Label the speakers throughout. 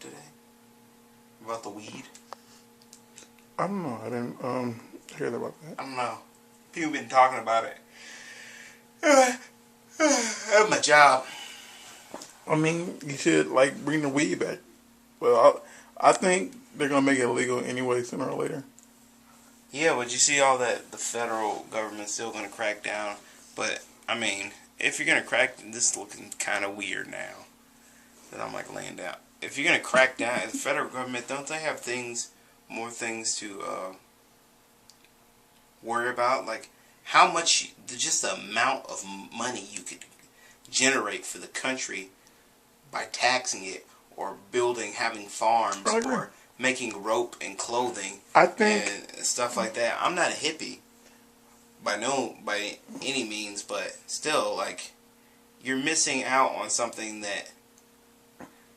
Speaker 1: today about the weed?
Speaker 2: I don't know. I didn't hear about that.
Speaker 1: I don't know. People been talking about it. That's my job.
Speaker 2: I mean, you should bring the weed back. Well, I think they're gonna make it illegal anyway, sooner or later.
Speaker 1: Yeah, but you see all that the federal government's still gonna crack down. But I mean, if you're gonna crack, this is looking kind of weird now that I'm laying down. If you're gonna crack down, the federal government, don't they have more things to worry about? Like how much, just the amount of money you could generate for the country by taxing it, or having farms, or making rope and clothing, and stuff like that. I'm not a hippie by any means, but still, you're missing out on something that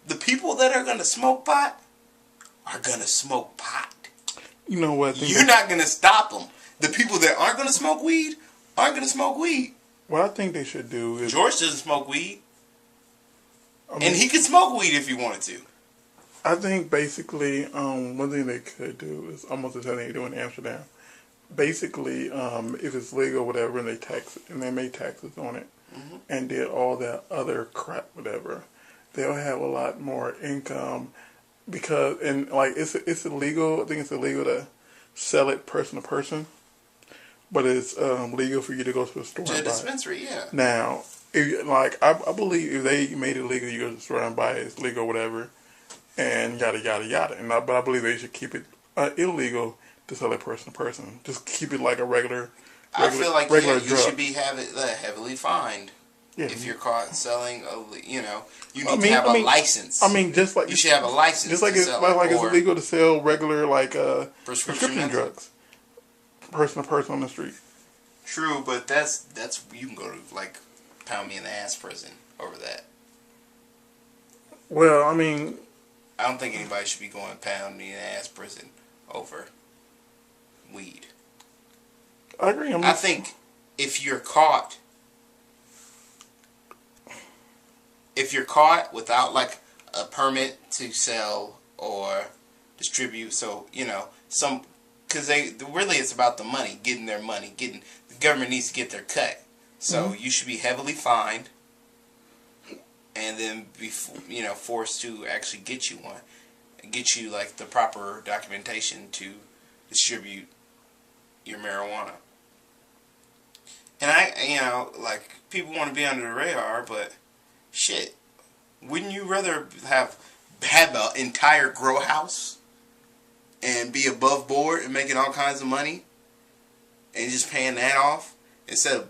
Speaker 1: the people that are gonna smoke pot are gonna smoke pot.
Speaker 2: You know what?
Speaker 1: You're not gonna stop them. The people that aren't gonna smoke weed aren't gonna smoke weed.
Speaker 2: What I think they should do is
Speaker 1: George doesn't smoke weed, and he could smoke weed if he wanted to.
Speaker 2: I think basically, one thing they could do is almost the same thing they do in Amsterdam. Basically, if it's legal, whatever, and they tax it, and they make taxes on it, and did all that other crap, whatever, they'll have a lot more income because, it's illegal. I think it's illegal to sell it person to person, but it's legal for you to go to a store
Speaker 1: to a
Speaker 2: and buy
Speaker 1: dispensary,
Speaker 2: it.
Speaker 1: yeah.
Speaker 2: Now, I believe if they made it legal, you go to the store and buy it, it's legal, whatever. And yada yada yada, but I believe they should keep it illegal to sell it person to person. Just keep it like a regular.
Speaker 1: I feel like you
Speaker 2: drug.
Speaker 1: should be heavily fined if you're caught selling. You need to have a license.
Speaker 2: I mean, just like
Speaker 1: you should have a license.
Speaker 2: Just like it's illegal to sell regular prescription drugs, person to person on the street.
Speaker 1: True, but that's you can go to pound me in the ass prison over that.
Speaker 2: Well, I mean,
Speaker 1: I don't think anybody should be going pound me in the ass prison over weed.
Speaker 2: I agree.
Speaker 1: I think if you're caught without a permit to sell or distribute, because it's about the money, getting their money, the government needs to get their cut. So you should be heavily fined, and then be forced to actually get you the proper documentation to distribute your marijuana. And people want to be under the radar, but shit, wouldn't you rather have an entire grow house and be above board and making all kinds of money and just paying that off instead of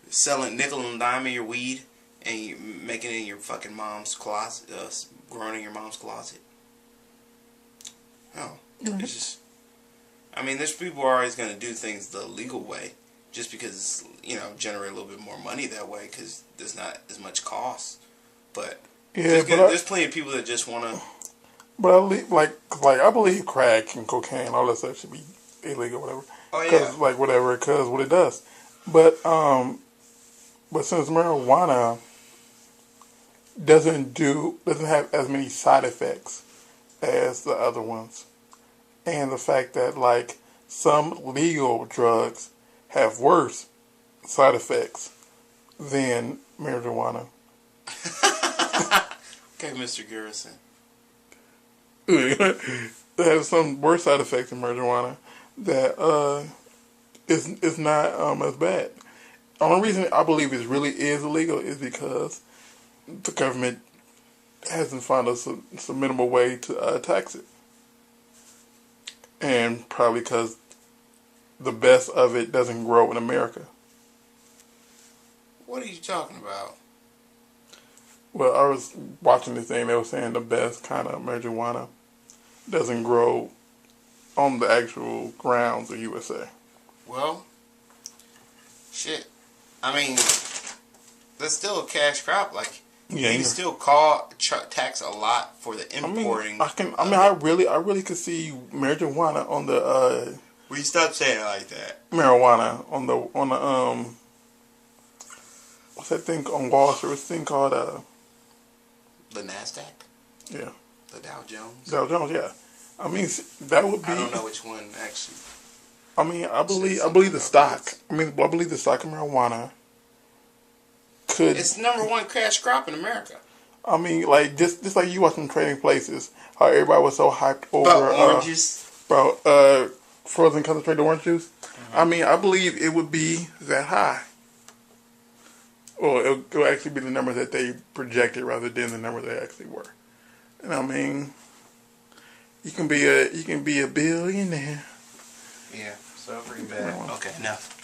Speaker 1: selling nickel and dime of your weed and you making it in your fucking mom's closet, growing in your mom's closet? Oh, it's just. I mean, there's people who are always going to do things the legal way, just because generate a little bit more money that way, because there's not as much cost. But there's plenty of people that just want to.
Speaker 2: But I believe crack and cocaine, all that stuff should be illegal, whatever.
Speaker 1: Oh yeah.
Speaker 2: Because what it does. But since marijuana doesn't have as many side effects as the other ones, and the fact that some legal drugs have worse side effects than marijuana.
Speaker 1: Okay, Mr. Garrison.
Speaker 2: They have some worse side effects than marijuana that is not as bad. The only reason I believe it really is illegal is because the government hasn't found a minimal way to tax it. And probably because the best of it doesn't grow in America.
Speaker 1: What are you talking about?
Speaker 2: Well, I was watching this thing. They were saying the best kind of marijuana doesn't grow on the actual grounds of USA.
Speaker 1: Well, shit. I mean, that's still a cash crop. You can still tax a lot for the importing.
Speaker 2: I really could see marijuana on the.
Speaker 1: Will you stop saying it like that?
Speaker 2: Marijuana on the what's that thing on Wall Street? What's the thing called
Speaker 1: the NASDAQ?
Speaker 2: Yeah.
Speaker 1: The Dow Jones.
Speaker 2: Dow Jones, yeah. I mean, that would be.
Speaker 1: I don't know which one actually.
Speaker 2: I mean, I believe the stock. I believe the stock of marijuana could.
Speaker 1: It's #1 cash crop in America.
Speaker 2: I mean, like just like you watching Trading Places, how everybody was so hyped over
Speaker 1: oranges,
Speaker 2: frozen concentrated orange juice. Mm-hmm. I mean, I believe it would be that high, or it will actually be the numbers that they projected rather than the numbers they actually were. And I mean, you can be a billionaire.
Speaker 1: Yeah. So pretty bad. Okay, enough.